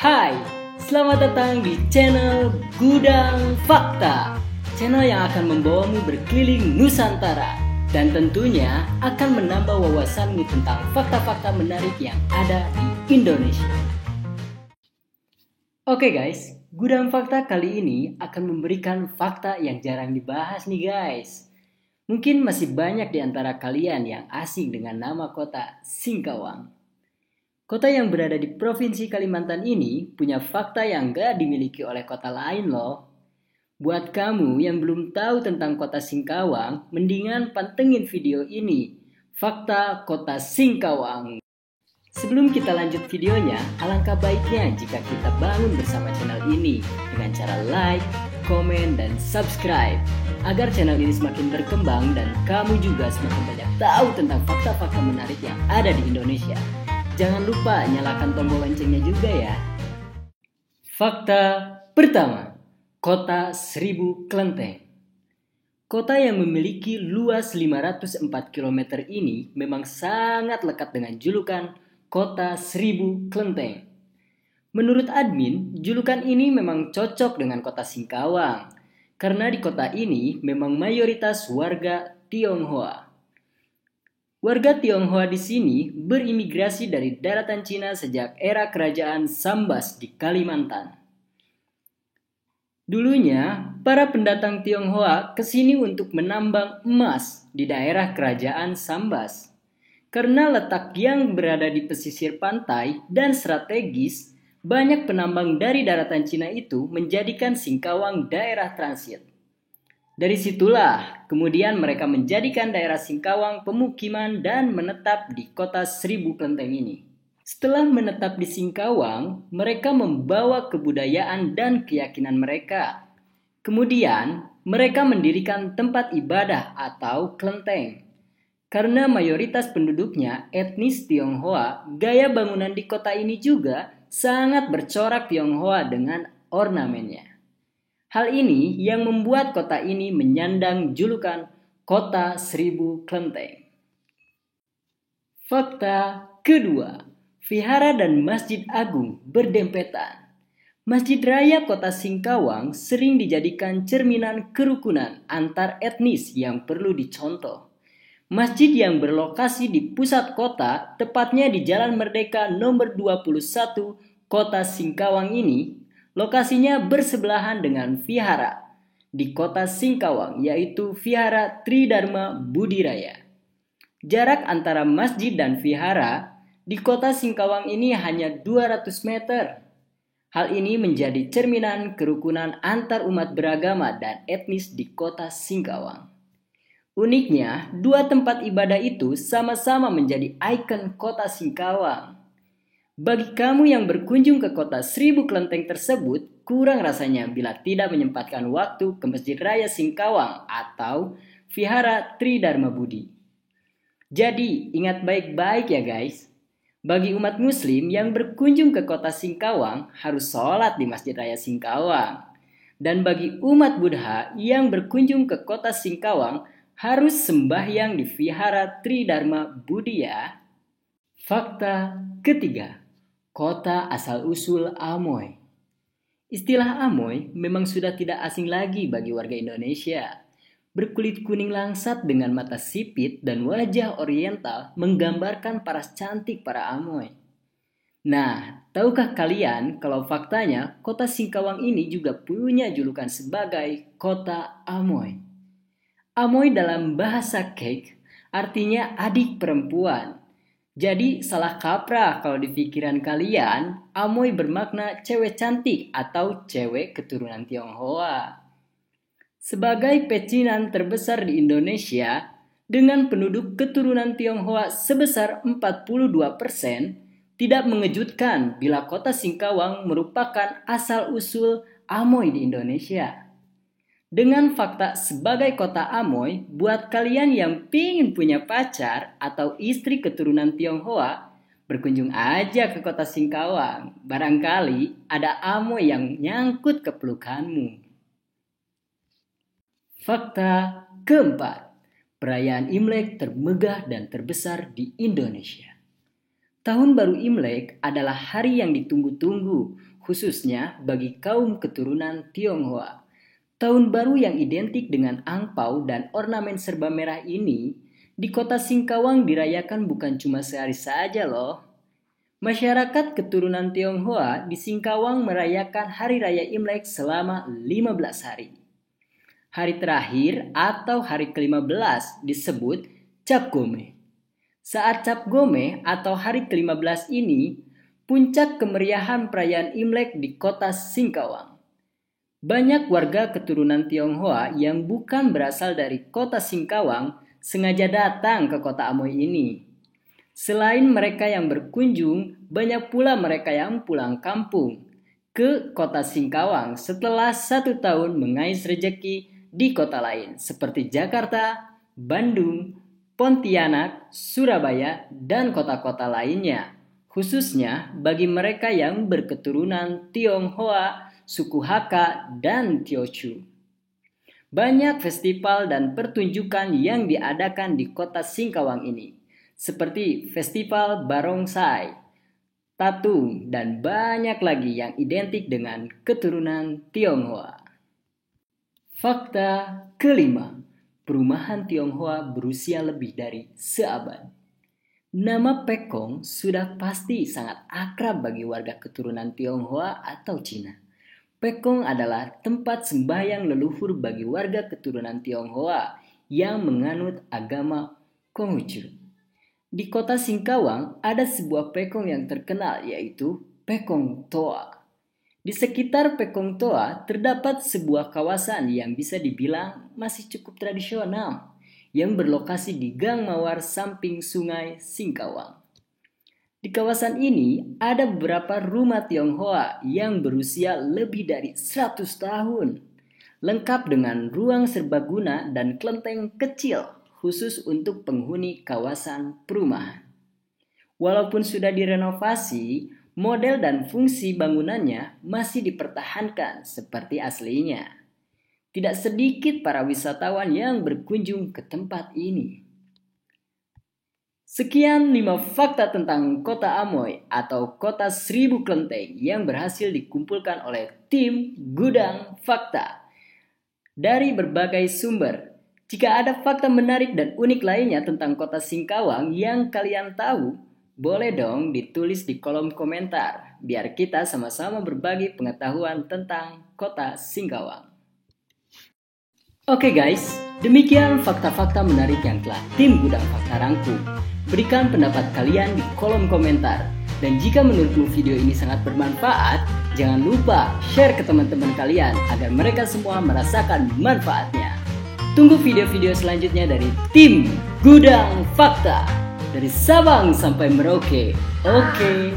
Hai, selamat datang di channel Gudang Fakta. Channel yang akan membawamu berkeliling Nusantara dan tentunya akan menambah wawasanmu tentang fakta-fakta menarik yang ada di Indonesia. Oke guys, Gudang Fakta kali ini akan memberikan fakta yang jarang dibahas nih guys. Mungkin masih banyak di antara kalian yang asing dengan nama kota Singkawang. Kota yang berada di Provinsi Kalimantan ini punya fakta yang gak dimiliki oleh kota lain loh. Buat kamu yang belum tahu tentang kota Singkawang, mendingan pantengin video ini. Fakta Kota Singkawang. Sebelum kita lanjut videonya, alangkah baiknya jika kita bangun bersama channel ini dengan cara like, komen, dan subscribe. Agar channel ini semakin berkembang dan kamu juga semakin banyak tahu tentang fakta-fakta menarik yang ada di Indonesia. Jangan lupa nyalakan tombol loncengnya juga ya. Fakta pertama, Kota Seribu Kelenteng. Kota yang memiliki luas 504 km ini memang sangat lekat dengan julukan Kota Seribu Kelenteng. Menurut admin, julukan ini memang cocok dengan Kota Singkawang karena di kota ini memang mayoritas warga Tionghoa. Warga Tionghoa di sini berimigrasi dari daratan Cina sejak era kerajaan Sambas di Kalimantan. Dulunya, para pendatang Tionghoa ke sini untuk menambang emas di daerah kerajaan Sambas. Karena letak yang berada di pesisir pantai dan strategis, banyak penambang dari daratan Cina itu menjadikan Singkawang daerah transit. Dari situlah, kemudian mereka menjadikan daerah Singkawang pemukiman dan menetap di kota Seribu Kelenteng ini. Setelah menetap di Singkawang, mereka membawa kebudayaan dan keyakinan mereka. Kemudian, mereka mendirikan tempat ibadah atau kelenteng. Karena mayoritas penduduknya etnis Tionghoa, gaya bangunan di kota ini juga sangat bercorak Tionghoa dengan ornamennya. Hal ini yang membuat kota ini menyandang julukan Kota Seribu Kelenteng. Fakta kedua, vihara dan masjid agung berdempetan. Masjid Raya Kota Singkawang sering dijadikan cerminan kerukunan antar etnis yang perlu dicontoh. Masjid yang berlokasi di pusat kota, tepatnya di Jalan Merdeka nomor 21 Kota Singkawang ini, lokasinya bersebelahan dengan vihara di kota Singkawang, yaitu Vihara Tridharma Budiraya. Jarak antara masjid dan vihara di kota Singkawang ini hanya 200 meter. Hal ini menjadi cerminan kerukunan antar umat beragama dan etnis di kota Singkawang. Uniknya, dua tempat ibadah itu sama-sama menjadi ikon kota Singkawang. Bagi kamu yang berkunjung ke kota Seribu Kelenteng tersebut, kurang rasanya bila tidak menyempatkan waktu ke Masjid Raya Singkawang atau Vihara Tridharma Budi. Jadi, ingat baik-baik ya guys. Bagi umat muslim yang berkunjung ke kota Singkawang harus sholat di Masjid Raya Singkawang. Dan bagi umat Buddha yang berkunjung ke kota Singkawang harus sembahyang di Vihara Tridharma Budi ya. Fakta ketiga, kota asal-usul Amoy. Istilah Amoy memang sudah tidak asing lagi bagi warga Indonesia. Berkulit kuning langsat dengan mata sipit dan wajah oriental menggambarkan paras cantik para Amoy. Nah, tahukah kalian kalau faktanya kota Singkawang ini juga punya julukan sebagai kota Amoy. Amoy dalam bahasa Kek artinya adik perempuan. Jadi salah kaprah kalau di pikiran kalian, Amoy bermakna cewek cantik atau cewek keturunan Tionghoa. Sebagai pecinan terbesar di Indonesia, dengan penduduk keturunan Tionghoa sebesar 42%, tidak mengejutkan bila kota Singkawang merupakan asal-usul Amoy di Indonesia. Dengan fakta sebagai kota Amoy, buat kalian yang pingin punya pacar atau istri keturunan Tionghoa, berkunjung aja ke kota Singkawang. Barangkali ada Amoy yang nyangkut ke pelukanmu. Fakta keempat, perayaan Imlek termegah dan terbesar di Indonesia. Tahun Baru Imlek adalah hari yang ditunggu-tunggu, khususnya bagi kaum keturunan Tionghoa. Tahun baru yang identik dengan angpau dan ornamen serba merah ini di kota Singkawang dirayakan bukan cuma sehari saja loh. Masyarakat keturunan Tionghoa di Singkawang merayakan Hari Raya Imlek selama 15 hari. Hari terakhir atau hari ke-15 disebut Cap Gome. Saat Cap Gome atau hari ke-15 ini, puncak kemeriahan perayaan Imlek di kota Singkawang. Banyak warga keturunan Tionghoa yang bukan berasal dari kota Singkawang sengaja datang ke kota Amoy ini. Selain mereka yang berkunjung, banyak pula mereka yang pulang kampung ke kota Singkawang setelah 1 tahun mengais rejeki di kota lain seperti Jakarta, Bandung, Pontianak, Surabaya, dan kota-kota lainnya. Khususnya bagi mereka yang berketurunan Tionghoa, suku Hakka, dan Teochew. Banyak festival dan pertunjukan yang diadakan di kota Singkawang ini, seperti Festival Barongsai, Tatung, dan banyak lagi yang identik dengan keturunan Tionghoa. Fakta kelima, perumahan Tionghoa berusia lebih dari seabad. Nama Pekong sudah pasti sangat akrab bagi warga keturunan Tionghoa atau Cina. Pekong adalah tempat sembahyang leluhur bagi warga keturunan Tionghoa yang menganut agama Konghucu. Di kota Singkawang ada sebuah Pekong yang terkenal yaitu Pekong Toa. Di sekitar Pekong Toa terdapat sebuah kawasan yang bisa dibilang masih cukup tradisional yang berlokasi di Gang Mawar samping sungai Singkawang. Di kawasan ini ada beberapa rumah Tionghoa yang berusia lebih dari 100 tahun. Lengkap dengan ruang serbaguna dan kelenteng kecil khusus untuk penghuni kawasan perumahan. Walaupun sudah direnovasi, model dan fungsi bangunannya masih dipertahankan seperti aslinya. Tidak sedikit para wisatawan yang berkunjung ke tempat ini. Sekian 5 fakta tentang kota Amoy atau kota 1000 kelenteng yang berhasil dikumpulkan oleh tim Gudang Fakta dari berbagai sumber. Jika ada fakta menarik dan unik lainnya tentang kota Singkawang yang kalian tahu, boleh dong ditulis di kolom komentar biar kita sama-sama berbagi pengetahuan tentang kota Singkawang. Oke guys, demikian fakta-fakta menarik yang telah tim Gudang Fakta rangkum. Berikan pendapat kalian di kolom komentar. Dan jika menurutmu video ini sangat bermanfaat, jangan lupa share ke teman-teman kalian agar mereka semua merasakan manfaatnya. Tunggu video-video selanjutnya dari tim Gudang Fakta. Dari Sabang sampai Merauke. Oke.